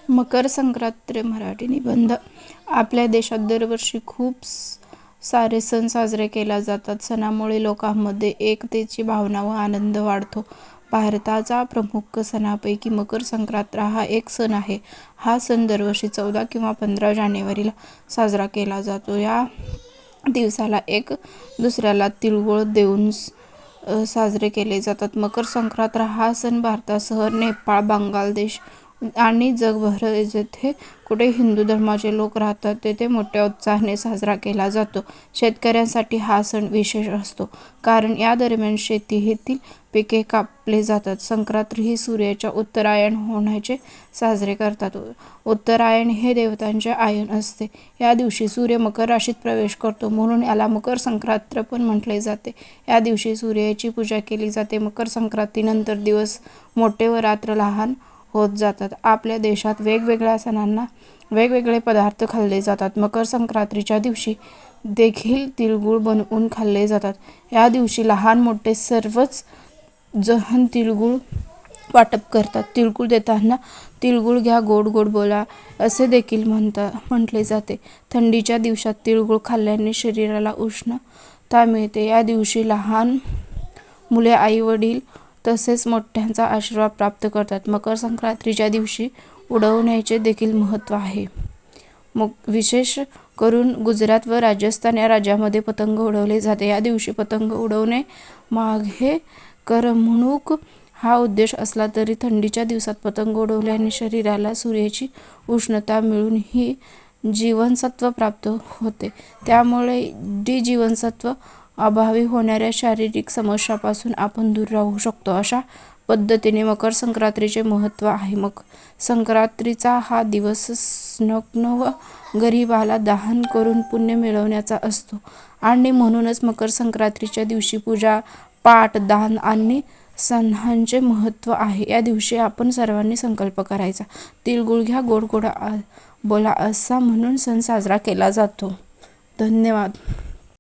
मकर संक्रांत मराठी निबंध. आपल्या देशात दरवर्षी खूप सारे सण साजरे केले जातात. सणामुळे लोकांमध्ये एकतेची भावना व आनंद वाढतो. भारताचा प्रमुख सणांपैकी मकर संक्रांत हा एक सण आहे. हा सण दरवर्षी 14 किंवा 15 जानेवारीला साजरा केला जातो. या दिवसाला एक दुसऱ्याला तिळगुळ देऊन साजरे केले जातात. मकर संक्रांत हा सण भारतासह नेपाळ, बांगलादेश आणि जगभर जेथे कुठे हिंदू धर्माचे लोक राहतात तेथे मोठ्या उत्साहाने साजरा केला जातो. शेतकऱ्यांसाठी हा सण विशेष असतो, कारण या दरम्यान शेतीतील पिके कापले जातात. संक्रांत ही सूर्याच्या उत्तरायण होण्याचे साजरे करतात. उत्तरायण हे देवतांचे आयन असते. या दिवशी सूर्य मकर राशीत प्रवेश करतो, म्हणून याला मकर संक्रांत पण म्हटले जाते. या दिवशी सूर्याची पूजा केली जाते. मकर संक्रांतीनंतर दिवस मोठे व रात्र लहान होत जातात. आपल्या देशात वेगवेगळ्या सणांना वेगवेगळे पदार्थ खाल्ले जातात. मकर संक्रांतीच्या दिवशी देखील तिळगुळ बनवून खाल्ले जातात. या दिवशी लहान मोठे सर्वच जण तिळगुळ वाटप करतात. तिळगुळ देताना तिळगुळ घ्या गोड गोड बोला असे देखील म्हटले जाते. थंडीच्या दिवसात तिळगुळ खाल्ल्याने शरीराला उष्णता मिळते. या दिवशी लहान मुले आई वडील तसेच मोठ्यांचा आशीर्वाद प्राप्त करतात. मकर संक्रांतीच्या दिवशी उडवण्याचे देखील महत्त्व आहे. विशेष करून गुजरात व राजस्थान या राज्यामध्ये पतंग उडवले जाते. या दिवशी पतंग उडवणे मागे करमणूक हा उद्देश असला तरी थंडीच्या दिवसात पतंग उडवल्याने शरीराला सूर्याची उष्णता मिळून ही जीवनसत्व प्राप्त होते. त्यामुळे जीवनसत्व अभावी होणाऱ्या शारीरिक समस्यांपासून आपण दूर राहू शकतो. अशा पद्धतीने मकर संक्रांतीचे महत्त्व आहे. संक्रांतीचा हा दिवस नग्न व गरिबाला दान करून पुण्य मिळवण्याचा असतो आणि म्हणूनच मकर संक्रांतीच्या दिवशी पूजा, पाठ, दान आणि सणांचे महत्त्व आहे. या दिवशी आपण सर्वांनी संकल्प करायचा, तिळगुळ घ्या गोड गोड बोला असा म्हणून सण साजरा केला जातो. धन्यवाद.